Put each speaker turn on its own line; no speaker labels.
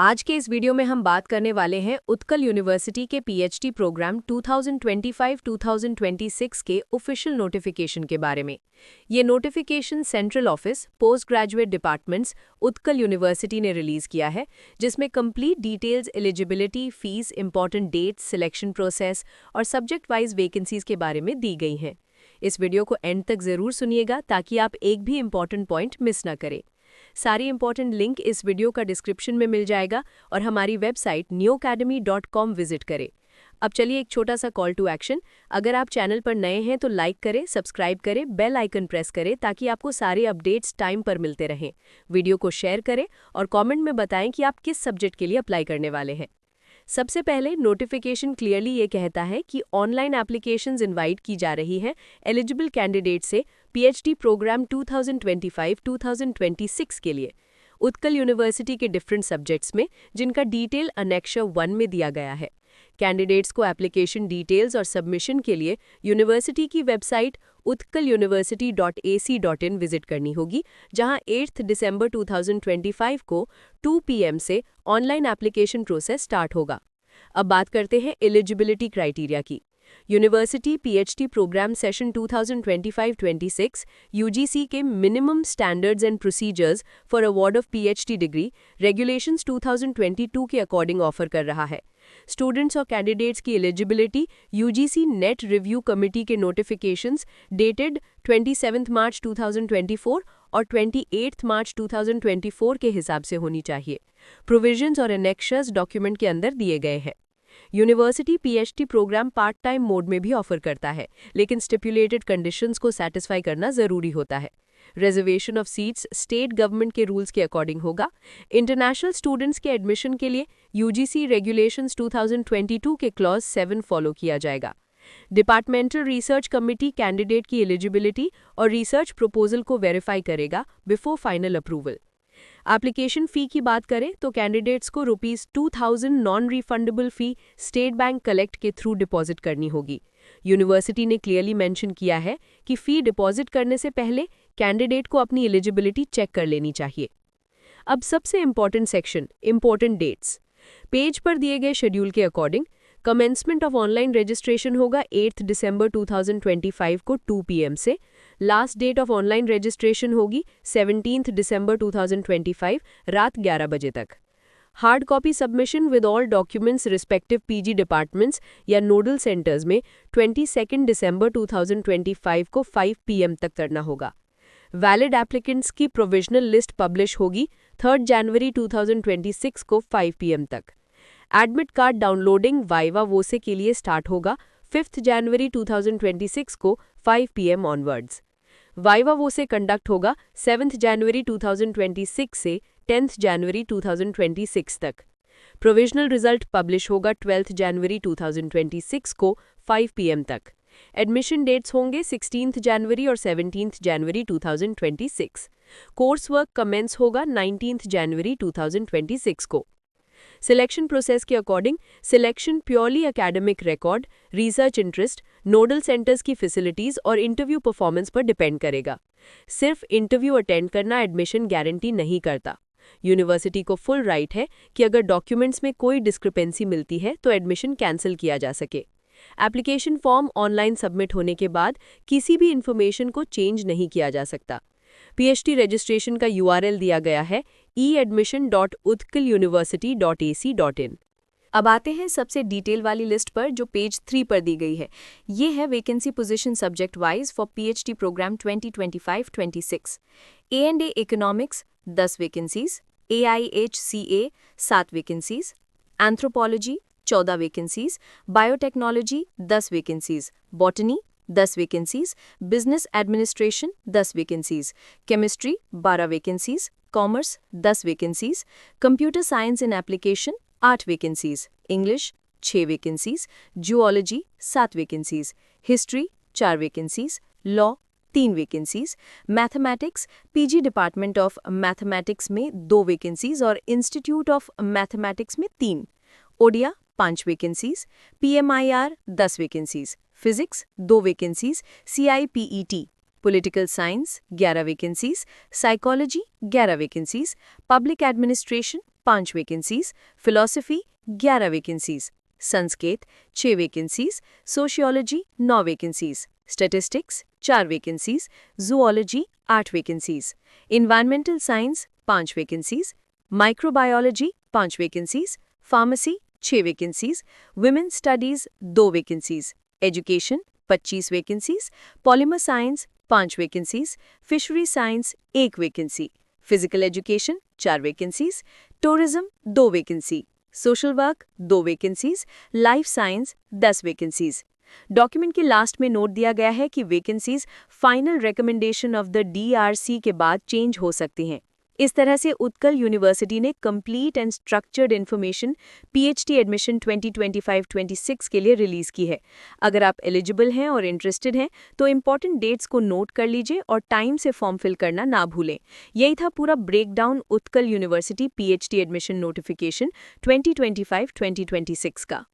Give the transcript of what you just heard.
आज के इस वीडियो में हम बात करने वाले हैं उत्कल यूनिवर्सिटी के पीएचडी प्रोग्राम 2025-2026 के ऑफिशियल नोटिफिकेशन के बारे में। ये notification central office post graduate departments Utkal University ने रिलीज किया है, जिसमें complete details, eligibility, fees, important dates, selection process और सब्जेक्ट वाइज वैकेंसीज के बारे में दी गई हैं। इस वीडियो को एंड तक जरूर सुनिएगा ताकि आप एक भी इंपॉर्टेंट पॉइंट मिस न करें। सारी इंपॉर्टेंट लिंक इस वीडियो का डिस्क्रिप्शन में मिल जाएगा और हमारी वेबसाइट neoacademy.com विजिट करें। अब चलिए एक छोटा सा कॉल टू एक्शन। अगर आप चैनल पर नए हैं तो लाइक करें, सब्सक्राइब करें, बेल आइकन प्रेस करें ताकि आपको सारे अपडेट्स टाइम पर मिलते रहें। वीडियो को शेयर करें और कमेंट में बताएं कि आप किस सब्जेक्ट के लिए अप्लाई करने वाले हैं। सबसे पहले नोटिफिकेशन क्लियरली ये कहता है कि ऑनलाइन एप्लीकेशंस इनवाइट की जा रही हैं एलिजिबल कैंडिडेट से पीएचडी प्रोग्राम 2025-2026 के लिए उत्कल यूनिवर्सिटी के डिफरेंट सब्जेक्ट्स में, जिनका डिटेल अनेक्शर 1 में दिया गया है। कैंडिडेट्स को एप्लीकेशन डिटेल्स और सबमिशन के लिए यूनिवर्सिटी की वेबसाइट utkaluniversity.ac.in विजिट करनी होगी, जहां 8 दिसंबर 2025 को 2 PM से ऑनलाइन एप्लीकेशन प्रोसेस स्टार्ट होगा। अब बात करते हैं एलिजिबिलिटी क्राइटेरिया की। University PhD program session 2025-26 UGC के minimum standards and procedures for award of PhD degree regulations 2022 के अकॉर्डिंग ऑफर कर रहा है। स्टूडेंट्स और कैंडिडेट्स की eligibility UGC net review committee के नोटिफिकेशंस डेटेड 27 मार्च 2024 और 28 मार्च 2024 के हिसाब से होनी चाहिए। प्रोविजंस और एनेक्शर्स डॉक्यूमेंट के अंदर दिए गए हैं। University PhD programme part time mode में भी ऑफर करता है, लेकिन स्टिपुलेटेड कंडीशंस को सैटिस्फाई करना जरूरी होता है। Reservation of seats state government के रूल्स के अकॉर्डिंग होगा। इंटरनेशनल स्टूडेंट्स के एडमिशन के लिए यूजीसी रेगुलेशंस 2022 के क्लॉज 7 फॉलो किया जाएगा। डिपार्टमेंटल रिसर्च कमिटी कैंडिडेट की एलिजिबिलिटी और रिसर्च प्रपोजल को वेरीफाई करेगा before final approval. Application fee की बात करें तो कैंडिडेट्स को ₹2000 नॉन रिफंडेबल फ़ी स्टेट बैंक कलेक्ट के थ्रू डिपॉजिट करनी होगी। यूनिवर्सिटी ने क्लियरली मेंशन किया है कि फ़ी डिपॉजिट करने से पहले कैंडिडेट को अपनी एलिजिबिलिटी चेक कर लेनी चाहिए। अब सबसे important section, important dates. Page पर दिए गए शेड्यूल के according commencement of online registration होगा 8 दिसंबर 2025 को 2 PM से। Last date of online registration होगी 17 दिसंबर 2025 रात 11 बजे तक। Hard copy submission with all documents respective PG departments या नोडल सेंटर्स में 22 दिसंबर 2025 को 5 PM तक करना होगा। वैलिड एप्लीकेंट्स की प्रोविजनल लिस्ट पब्लिश होगी 3 जनवरी 2026 को 5 PM तक। एडमिट कार्ड डाउनलोडिंग वाइवा वोसे के लिए स्टार्ट होगा 5 जनवरी 2026 को 5 PM ऑनवर्ड्स। वाइवा वोसे कंडक्ट होगा 7 जनवरी 2026 से 10 जनवरी 2026 तक। प्रोविजनल रिजल्ट पब्लिश होगा 12 जनवरी 2026 को 5 PM तक। एडमिशन डेट्स होंगे 16 जनवरी और 17 जनवरी 2026। कोर्स वर्क कमेंस होगा 19 जनवरी 2026 को। सिलेक्शन प्रोसेस के according selection purely academic record, research interest, nodal centres की फैसिलिटीज और इंटरव्यू परफॉर्मेंस पर डिपेंड करेगा। सिर्फ इंटरव्यू अटेंड करना एडमिशन गारंटी नहीं करता। यूनिवर्सिटी को फुल राइट है कि अगर डॉक्यूमेंट्स में कोई डिस्क्रिपेंसी मिलती है तो एडमिशन कैंसिल किया जा सके। एप्लीकेशन फॉर्म ऑनलाइन सबमिट होने के बाद किसी भी इंफॉर्मेशन को चेंज नहीं किया जा सकता। पीएचडी रजिस्ट्रेशन का URL दिया गया है eadmission.utkaluniversity.ac.in। अब आते हैं सबसे डिटेल वाली लिस्ट पर जो पेज 3 पर दी गई है। ये है vacancy position subject wise for PhD programme 2025-26। A&A economics 10 vacancies, AIHCA 7 vacancies, anthropology 14 vacancies, biotechnology 10 vacancies, botany 10 vacancies, business administration 10 vacancies, chemistry 12 vacancies, commerce 10 vacancies, computer science in application 8 vacancies, English 6 vacancies, zoology 7 vacancies, history 4 vacancies, law 3 vacancies, mathematics PG department of mathematics में 2 vacancies और institute of mathematics में 3, Odia 5 vacancies, PMIR 10 vacancies, physics 2 vacancies, CIPET political science 11 vacancies, psychology 11 vacancies, public administration 5 vacancies, philosophy 11 vacancies, Sanskrit 6 vacancies, sociology 9 vacancies, statistics 4 vacancies, zoology 8 vacancies, environmental science 5 vacancies, microbiology 5 vacancies, pharmacy 6 vacancies, women studies 2 vacancies, education 25 vacancies, polymer science 5 vacancies, fishery science 1 vacancy, physical education 4 vacancies, tourism 2 vacancy, social work 2 vacancies, life science 10 vacancies. Document के last में note दिया गया है कि vacancies final recommendation of the DRC के बाद change हो सकती हैं। इस तरह से उत्कल यूनिवर्सिटी ने complete and structured information PhD admission 2025-26 के लिए रिलीज की है। अगर आप एलिजिबल हैं और इंटरेस्टेड हैं तो इंपॉर्टेंट डेट्स को नोट कर लीजिए और टाइम से फॉर्म फिल करना ना भूलें। यही था पूरा breakdown Utkal university PhD admission notification 2025-2026 का।